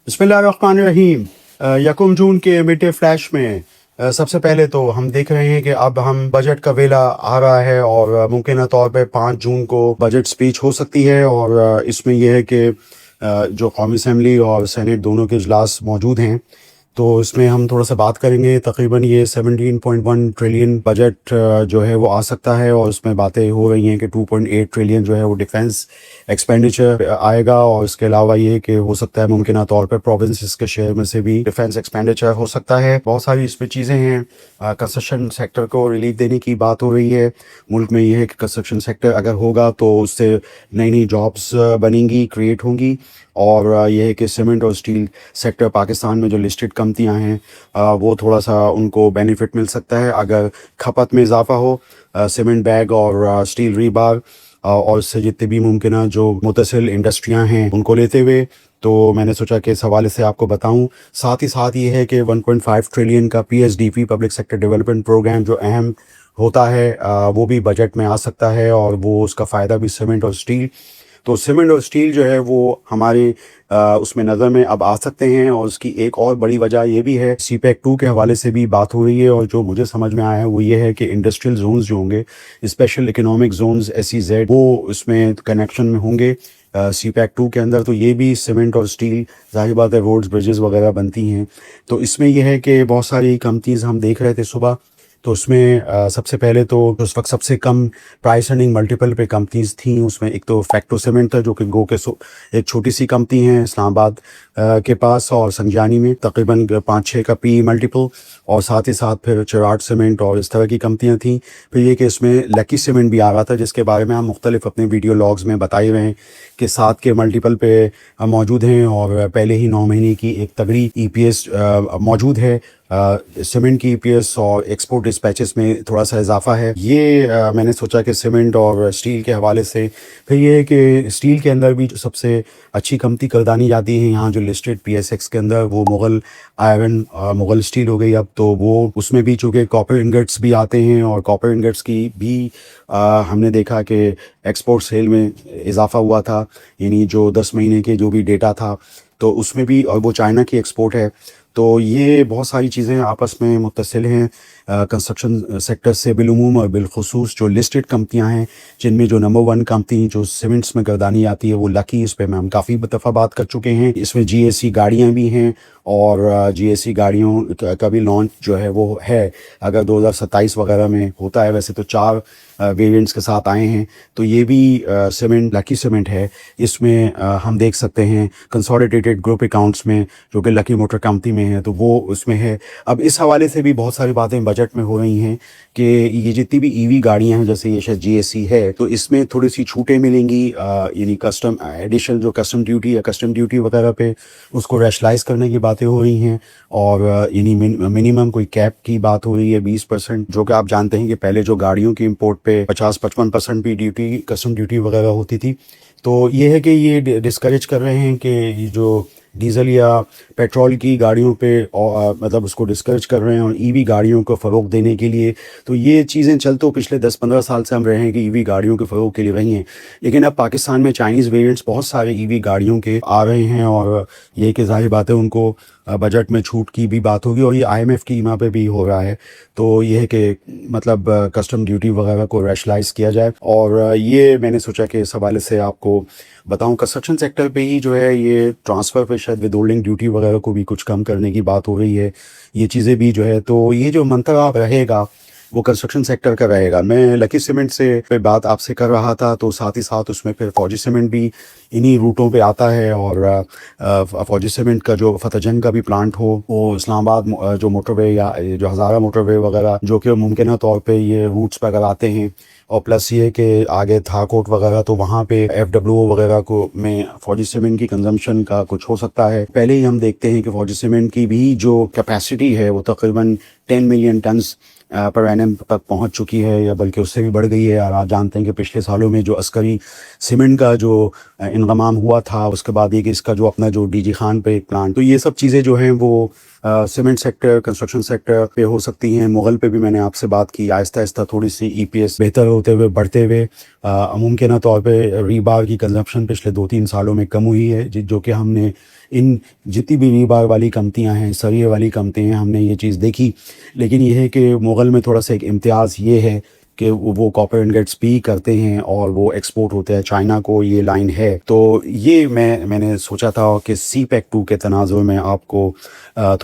बिस्मिल्लाहिर्रहमानिर्रहीम। यकम जून के मिड डे फ्लैश में सबसे पहले तो हम देख रहे हैं कि अब हम बजट का वेला आ रहा है और मुमकिन तौर पे 5 जून को बजट स्पीच हो सकती है। और इसमें यह है कि जो कौमी असम्बली और सेनेट दोनों के इजलास मौजूद हैं, तो इसमें हम थोड़ा सा बात करेंगे। तकरीबन ये 17.1 ट्रिलियन बजट जो है वो आ सकता है, और उसमें बातें हो रही हैं कि 2.8 ट्रिलियन जो है वो डिफेंस एक्सपेंडिचर आएगा। और इसके अलावा ये कि हो सकता है मुमकिन तौर पर प्रोविंसेस के शेयर में से भी डिफेंस एक्सपेंडिचर हो सकता है। बहुत सारी इसमें चीज़ें हैं। कंस्ट्रक्शन सेक्टर को रिलीफ देने की बात हो रही है। मुल्क में ये है कि कंस्ट्रक्शन सेक्टर अगर होगा तो उससे नई नई जॉब्स बनेंगी, क्रिएट होंगी। और यह है कि सीमेंट और स्टील सेक्टर पाकिस्तान में जो लिस्टेड कंपनियां हैं वो थोड़ा सा उनको बेनिफिट मिल सकता है अगर खपत में इजाफा हो सीमेंट बैग और स्टील रीबार और इससे जितने भी मुमकिन जो मुतसिल इंडस्ट्रियां हैं उनको लेते हुए। तो मैंने सोचा कि इस हवाले से आपको बताऊं। साथ ही साथ ये है कि 1.5 ट्रिलियन का PSDP public sector development programme जो अहम होता है वो भी बजट में आ सकता है, और वो उसका फ़ायदा भी सीमेंट और स्टील। तो सीमेंट और स्टील जो है वो हमारे उसमें नज़र में अब आ सकते हैं। और उसकी एक और बड़ी वजह ये भी है, CPEC 2 के हवाले से भी बात हो रही है, और जो मुझे समझ में आया है वो ये है कि इंडस्ट्रियल जोन्स जो होंगे, स्पेशल इकोनॉमिक जोन्स SEZ, वो इसमें कनेक्शन में होंगे CPEC 2 के अंदर। तो ये भी सीमेंट और स्टील, जाहिर बात है रोड्स ब्रिजेस वगैरह बनती हैं। तो इसमें यह है कि बहुत सारी कंपनीज हम देख रहे थे सुबह, तो उसमें सबसे पहले तो उस वक्त सबसे कम प्राइस अर्निंग मल्टीपल पे कंपनीज थी। उसमें एक तो फैक्टो सीमेंट था जो कि गो के एक छोटी सी कंपनी है इस्लामाबाद के पास, और संजानी में तकरीबन 5-6 का PE मल्टीपल। और साथ ही साथ फिर चिराट सीमेंट और इस तरह की कंपनियां थी। फिर ये कि इसमें लकी सीमेंट भी आ रहा था, जिसके बारे में हम मुख्तलिफ अपने वीडियो लॉग्स में बताए हुए हैं कि 7 के मल्टीपल पे मौजूद हैं, और पहले ही 9 महीने की एक तगड़ी EPS मौजूद है। सीमेंट की EPS और एक्सपोर्ट डिस्पैचेस में थोड़ा सा इजाफा है। ये मैंने सोचा कि सीमेंट और स्टील के हवाले से। फिर ये है कि स्टील के अंदर भी जो सबसे अच्छी कंपनी करदानी जाती है यहाँ जो लिस्टेड PSX के अंदर, वो मुगल आयरन मुगल स्टील हो गई अब। तो वो उसमें भी चूँकि कॉपर इंगट्स भी आते हैं, और कॉपर इंगट्स की भी हमने देखा कि एक्सपोर्ट सेल में इजाफा हुआ था, यानी जो 10 महीने के जो भी डेटा था तो उसमें भी, और वो चाइना की एक्सपोर्ट है। तो ये बहुत सारी चीज़ें आपस में मुत्तसिल हैं कंस्ट्रक्शन सेक्टर से बिलुमूम, और बिलखुसूस जो लिस्टेड कंपनियां हैं जिनमें जो नंबर 1 कंपनी जो सीमेंट्स में गर्दानी आती है वो लकी। इस पे में हम काफ़ी दफ़ा बात कर चुके हैं। इसमें GAC गाड़ियां भी हैं, और GAC गाड़ियों का भी लॉन्च जो है वो है, अगर 2027 वगैरह में होता है। वैसे तो 4 वेरिएंट्स के साथ आए हैं। तो ये भी सीमेंट लकी सीमेंट है। इसमें हम देख सकते हैं कंसोलिडेटेड ग्रुप अकाउंट्स में जो कि लकी मोटर कंपनी में है, तो वो उसमें है। अब इस हवाले से भी बहुत सारी बातें बजट में हो रही हैं कि ये जितनी भी EV गाड़ियां हैं, जैसे ये शायद GAC है, तो इसमें थोड़ी सी छूटें मिलेंगी, यानी कस्टम एडिशनल जो कस्टम ड्यूटी या कस्टम ड्यूटी वगैरह पे उसको रैशनलाइज करने की बातें हो रही हैं। और यानी मिनिमम कोई कैप की बात हो रही है 20%, जो कि आप जानते हैं कि पहले जो गाड़ियों की इंपोर्ट पे 50-55% भी ड्यूटी, कस्टम ड्यूटी वगैरह होती थी। तो ये है कि ये डिस्करेज कर रहे हैं कि जो डीजल या पेट्रोल की गाड़ियों पे मतलब उसको डिस्करेज कर रहे हैं, और EV गाड़ियों को फ़रोग देने के लिए। तो ये चीज़ें चल तो पिछले 10-15 साल से हम रहे हैं कि EV गाड़ियों के फ़रोग के लिए रही हैं, लेकिन अब पाकिस्तान में चाइनीज़ वेरिएंट्स बहुत सारे EV गाड़ियों के आ रहे हैं। और ये कि जाहिर बात है उनको बजट में छूट की भी बात होगी, और ये IMF की ईमा पे भी हो रहा है। तो ये है कि मतलब कस्टम ड्यूटी वगैरह को रैशनलाइज किया जाए। और ये मैंने सोचा कि इस हवाले से आपको बताऊं। कंस्ट्रक्शन सेक्टर पे ही जो है ये ट्रांसफ़र पे शायद विद होल्डिंग ड्यूटी वगैरह को भी कुछ कम करने की बात हो रही है। ये चीज़ें भी जो है, तो ये जो मंतरा रहेगा वो कंस्ट्रक्शन सेक्टर का रहेगा। मैं लकी सीमेंट से पे बात आपसे कर रहा था, तो साथ ही साथ उसमें फिर फौजी सीमेंट भी इन्हीं रूटों पे आता है। और फौजी सीमेंट का जो फतेहजंग का भी प्लांट हो, वो इस्लामाबाद जो मोटरवे या जो हज़ारा मोटरवे वगैरह जो कि मुमकिन तौर पे ये रूट्स पर अगर आते हैं, और प्लस ये कि आगे थाकोट वगैरह, तो वहाँ पे FWO वगैरह को में फौजी सीमेंट की कंजम्पशन का कुछ हो सकता है। पहले ही हम देखते हैं कि फौजी सीमेंट की भी जो कैपेसिटी है वो तकरीबन 10 मिलियन टन्स पर एनम तक पहुंच चुकी है, या बल्कि उससे भी बढ़ गई है। और आप जानते हैं कि पिछले सालों में जो अस्करी सीमेंट का जो इंगमाम हुआ था, उसके बाद ये कि इसका जो अपना जो DG खान पे एक प्लांट, तो ये सब चीज़ें जो हैं वो सीमेंट सेक्टर, कंस्ट्रक्शन सेक्टर पे हो सकती हैं। मुगल पे भी मैंने आपसे बात की, आहिस्ता आहिस्ता थोड़ी सी EPS बेहतर होते हुए बढ़ते हुए मुमकिन तौर पे रीबार की कंजप्शन पिछले 2-3 सालों में कम हुई है, जो कि हमने इन जितनी भी रीबार वाली कंपनियां हैं, सरिये वाली कंपनियां हैं, हमने ये चीज़ देखी। लेकिन ये है कि मुगल में थोड़ा सा एक इम्तियाज़ ये है कि वो कॉपर इनगट्स भी करते हैं और वो एक्सपोर्ट होते हैं चाइना को, ये लाइन है। तो ये मैंने सोचा था कि CPEC 2 के तनाज़ुर में आपको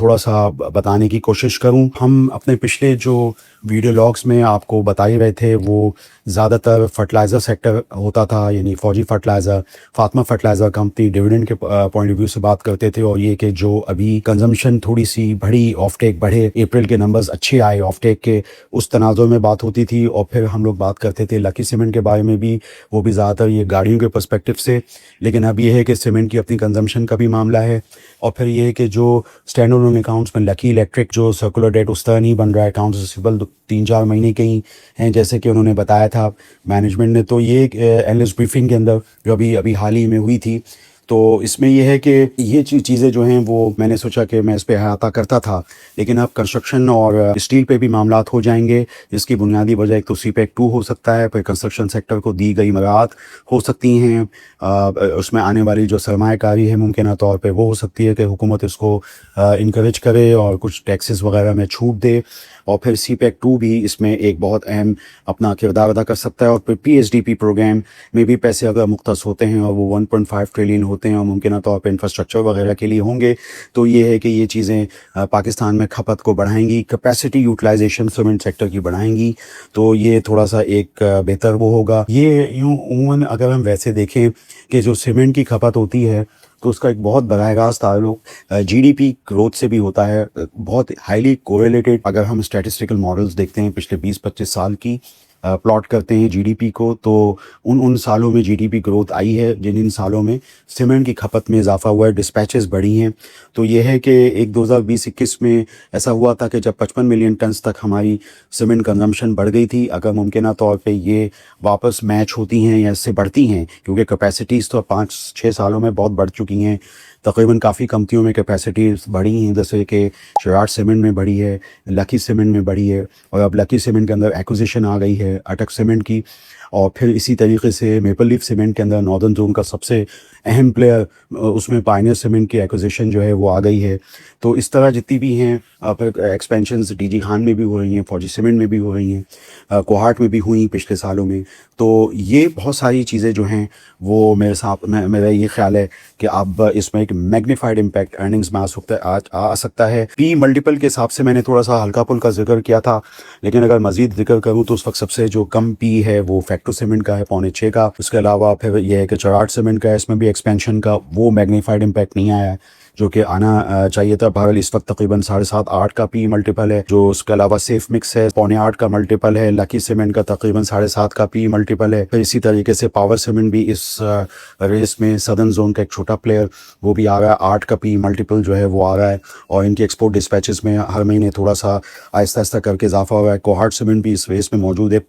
थोड़ा सा बताने की कोशिश करूं। हम अपने पिछले जो वीडियो लॉग्स में आपको बता ही रहे थे, वो ज़्यादातर फर्टिलाइज़र सेक्टर होता था, यानी फौजी fertiliser, Fatima fertiliser company dividend के पॉइंट ऑफ व्यू से बात करते थे। और ये कि जो अभी कंजम्पशन थोड़ी सी बढ़ी, ऑफ टेक बढ़े, अप्रैल के नंबर्स अच्छे आए ऑफ टेक के, उस तनाज़ुर में बात होती थी। और फिर हम लोग बात करते थे लकी सीमेंट के बारे में भी, वो भी ज़्यादातर ये गाड़ियों के पर्सपेक्टिव से। लेकिन अब ये है कि सीमेंट की अपनी कंजम्पशन का भी मामला है। और फिर ये है कि जो स्टैंड अलोन अकाउंट्स में लकी इलेक्ट्रिक जो सर्कुलर डेट उस तरह नहीं बन रहा है, अकाउंट्स रिसीवेबल 3-4 महीने के ही हैं जैसे कि उन्होंने बताया था मैनेजमेंट ने। तो ये एक एनालिस्ट ब्रीफिंग के अंदर जो अभी हाल ही में हुई थी, तो इसमें ये है कि ये चीज़ें जो हैं वो मैंने सोचा कि मैं इस पे अहाता करता था। लेकिन अब कंस्ट्रक्शन और स्टील पे भी मामलात हो जाएंगे, जिसकी बुनियादी वजह एक तो CPEC 2 हो सकता है, फिर कंस्ट्रक्शन सेक्टर को दी गई मराहत हो सकती हैं, उसमें आने वाली जो सरमायाकारी है मुमकिन तौर पे वो हो सकती है कि हुकूमत इसको इनकरेज करे और कुछ टैक्सेस वगैरह में छूट दे। और फिर CPEC 2 भी इसमें एक बहुत अहम अपना किरदार अदा कर सकता है। और फिर PSDP प्रोग्राम में भी पैसे अगर मुख्तस होते हैं और वो 1.5 ट्रिलियन होते हैं और मुमकिन तौर पे इंफ्रास्ट्रक्चर वगैरह के लिए होंगे, तो ये है कि ये चीज़ें पाकिस्तान में खपत को बढ़ाएंगी, कैपेसिटी यूटिलाइजेशन सीमेंट सेक्टर की बढ़ाएंगी। तो ये थोड़ा सा एक बेहतर वो होगा। ये यूँ उमूमन अगर हम वैसे देखें कि जो सीमेंट की खपत होती है, तो उसका एक बहुत बराह रास्त ताल्लुक GDP ग्रोथ से भी होता है, बहुत हाईली कोरिलेटेड। अगर हम स्टैटिस्टिकल मॉडल्स देखते हैं पिछले 20-25 साल की, प्लॉट करते हैं GDP को, तो उन सालों में GDP ग्रोथ आई है जिन सालों में सीमेंट की खपत में इजाफा हुआ है, डिस्पैचेस बढ़ी हैं। तो ये है कि एक 2020-21 में ऐसा हुआ था कि जब 55 मिलियन टन्स तक हमारी सीमेंट कंजम्पशन बढ़ गई थी। अगर मुमकिन तौर पे ये वापस मैच होती हैं या इससे बढ़ती हैं, क्योंकि कैपेसिटीज़ तो 5-6 सालों में बहुत बढ़ चुकी हैं, तकरीबन काफ़ी कंपनियों में कैपेसिटीज़ बढ़ी हैं, जैसे कि शराट सीमेंट में बढ़ी है, लकी सीमेंट में बढ़ी है, और अब लकी सीमेंट के अंदर एक्विजिशन आ गई है अटक सीमेंट की। और फिर इसी तरीके से मेपल लीफ सीमेंट के अंदर नॉर्दर्न जोन का सबसे अहम प्लेयर, उसमें पायनियर सीमेंट की एक्विजिशन जो है वो आ गई है। तो इस तरह जितनी भी हैं फिर एक्सपेंशंस DG खान में भी हो रही हैं, फौजी सीमेंट में भी हो रही हैं, कोहाट में भी हुई पिछले सालों में। तो ये बहुत सारी चीज़ें जो हैं वो मेरे साथ मेरा ये ख्याल है कि अब इसमें एक मैग्नीफाइड इम्पैक्ट अर्निंग्स में आ सकता है। P मल्टीपल के हिसाब से मैंने थोड़ा सा हल्का पुल्का जिक्र किया था, लेकिन अगर मज़ीद जिक्र करूँ तो उस वक्त सबसे जो कम P है वो फैक्टो सीमेंट का है, 6.25 का। उसके अलावा फिर यह है कि चराट सीमेंट का है, इसमें भी एक्सपेंशन का वो मैग्नीफाइड इम्पैक्ट नहीं आया है जो कि आना चाहिए था। बहरहाल इस वक्त तकरीबन 7.5-8 का P मल्टीपल है। जो उसके अलावा सेफ मिक्स है 6.25 का मल्टीपल है। लकी सीमेंट का तकरीबन 7.5 का P मल्टीपल है। फिर इसी तरीके से पावर सीमेंट भी इस रेस में सदर्न जोन का एक छोटा प्लेयर वो भी आ रहा है, 8 का P मल्टीपल जो है वो आ रहा है। और इनके एक्सपोर्ट डिस्पैचेस में हर महीने थोड़ा सा आहिस्ता आहिस्ता करके इजाफा हुआ है। कोहाट सीमेंट भी इस रेस में मौजूद है।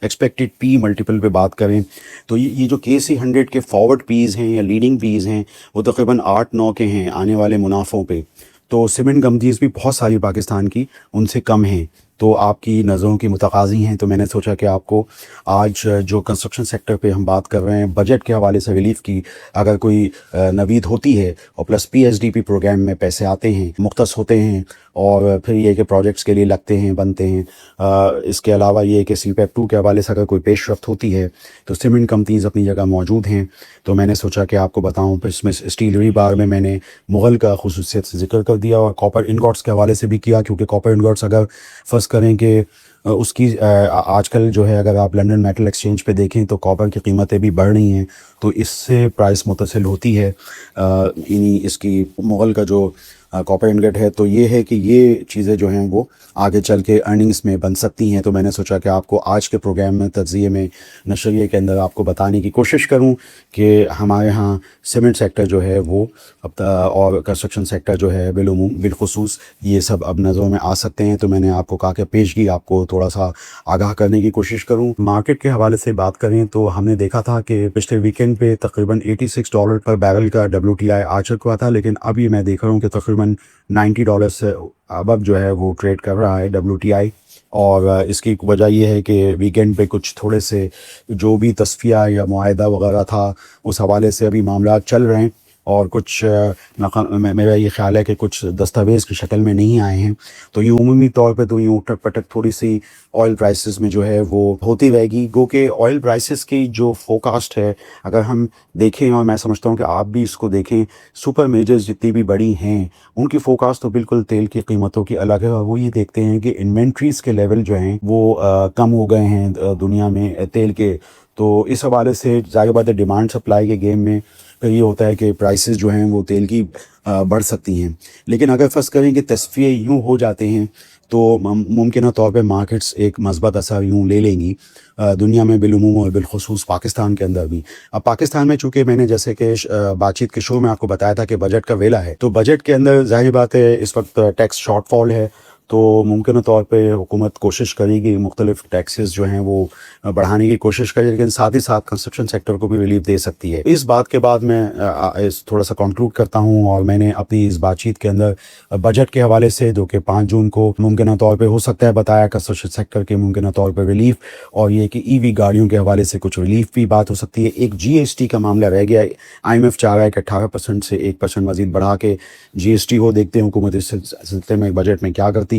एक्सपेक्टेड P मल्टीपल पे बात करें तो ये जो KC100 के फॉरवर्ड पीज़ हैं या लीडिंग पीज़ हैं वो तकरीबन 8-9 के हैं आने वाले मुनाफों पे। तो सीमेंट कंपनीज भी बहुत सारी पाकिस्तान की उनसे कम हैं, तो आपकी नज़रों की मुतकाज़ी हैं। तो मैंने सोचा कि आपको आज जो कंस्ट्रक्शन सेक्टर पे हम बात कर रहे हैं, बजट के हवाले से रिलीफ की अगर कोई नवीद होती है और प्लस PSDP प्रोग्राम में पैसे आते हैं, मुख्तस होते हैं और फिर ये कि प्रोजेक्ट्स के लिए लगते हैं, बनते हैं। इसके अलावा ये कि CPEC 2 के हवाले से अगर कोई पेशरफ्त होती है तो सीमेंट कंपनीज अपनी जगह मौजूद हैं। तो मैंने सोचा कि आपको बताऊँ। फिर इसमें स्टील रीबार में मैंने मुग़ल का खुसूसियत से जिक्र कर दिया और कॉपर इनगॉट्स के हवाले से भी किया, क्योंकि कॉपर इनगॉट्स अगर फर्स्ट करें कि उसकी आजकल जो है अगर आप लंदन मेटल एक्सचेंज पे देखें तो कॉपर की कीमतें भी बढ़ रही हैं, तो इससे प्राइस मुतसिल होती है इन्हीं इसकी मुग़ल का जो कॉपर इनगट है। तो ये है कि ये चीज़ें जो हैं वो आगे चल के अर्निंग्स में बन सकती हैं। तो मैंने सोचा कि आपको आज के प्रोग्राम में तज्ज़िये में नशरिए के अंदर आपको बताने की कोशिश करूं कि हमारे यहाँ सीमेंट सेक्टर जो है वो अब और कंस्ट्रक्शन सेक्टर जो है बिलखुसूस ये सब अब नज़रों में आ सकते हैं। तो मैंने आपको कहा कि पेशगी आपको थोड़ा सा आगाह करने की कोशिश करूँ। मार्केट के हवाले से बात करें तो हमने देखा था कि पिछले वीकेंड पे तकरीबन $86 पर बैरल का WTI आ चुका था, लेकिन अब ये मैं देख रहा हूँ कि तकरीबन तकरीबन $90 से अबव जो है वो ट्रेड कर रहा है WTI। और इसकी वजह ये है कि वीकेंड पे कुछ थोड़े से जो भी तस्फिया या मुआहदा वगैरह था उस हवाले से अभी मामला चल रहे हैं, और कुछ मेरा ये ख्याल है कि कुछ दस्तावेज़ की शक्ल में नहीं आए हैं। तो ये उमूमी तौर पे तो यूँ उठक पटक थोड़ी सी ऑयल प्राइसेस में जो है वो होती रहेगी। गो कि ऑयल प्राइसेस की जो फोकास्ट है, अगर हम देखें, और मैं समझता हूँ कि आप भी इसको देखें, सुपर मेजर्स जितनी भी बड़ी हैं उनकी फोकास्ट तो बिल्कुल तेल की कीमतों की अलग है, और वो ये देखते हैं कि इन्वेंट्रीज़ के लेवल जो हैं वो कम हो गए हैं दुनिया में तेल के। तो इस हवाले से ज़ाहिर बात है डिमांड सप्लाई के गेम में ये होता है कि प्राइसेस जो हैं वो तेल की बढ़ सकती हैं। लेकिन अगर फ़र्ज़ करें कि तस्फ़िये यूँ हो जाते हैं तो मुमकिन तौर पे मार्केट्स एक मस्बत असर यूँ ले लेंगी दुनिया में बिलूमूम, और बिलखुसूस पाकिस्तान के अंदर भी। अब पाकिस्तान में चूँकि मैंने जैसे कि बातचीत के शो में आपको बताया था कि बजट का वेला है, तो बजट के अंदर ज़ाहिर बात है इस वक्त टैक्स शॉर्टफॉल है, तो मुमकिन तौर पे हुकूमत कोशिश करेगी मुख्तलिफ टैक्सेस जो हैं वो बढ़ाने की कोशिश करेगी, लेकिन साथ ही साथ कंस्ट्रक्शन सेक्टर को भी रिलीफ दे सकती है। इस बात के बाद मैं इस थोड़ा सा कंक्लूड करता हूँ, और मैंने अपनी इस बातचीत के अंदर बजट के हवाले से जो कि 5 जून को मुमकिन तौर पे हो सकता है बताया, कंस्ट्रक्शन सेक्टर के मुमकिन तौर पर रिलीफ, और ये कि EV गाड़ियों के हवाले से कुछ रिलीफ भी बात हो सकती है। एक GST का मामला रह गया है, IMF चाह रहा है कि 18% से 1% मजीद बढ़ा के GST हो, देखते हैं हुकूमत इस सिलसिले में बजट में क्या करती है।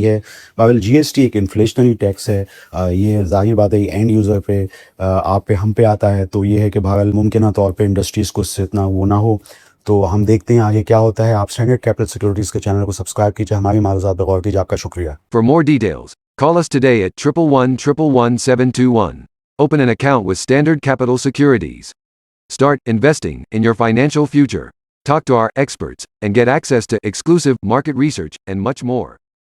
बावल GST एक इन्फ्लेशनरी टैक्स है, ये ज़ाहिर बात है एंड यूज़र पे आप पे हम पे आता है, तो ये है कि बहरहाल मुमकिन तौर पे इंडस्ट्रीज़ को इससे इतना वो ना हो। तो हम देखते हैं आगे क्या होता है। आप स्टैंडर्ड कैपिटल सिक्योरिटीज़ के चैनल को सब्सक्राइब कीजिए, हमारी मालूमात पे गौर कीजिए। आपका शुक्रिया। For more details, call us today at 111-111-721. Open an account with Standard Capital Securities. Start investing in your financial future. Talk to our experts and get access to exclusive market research and much more.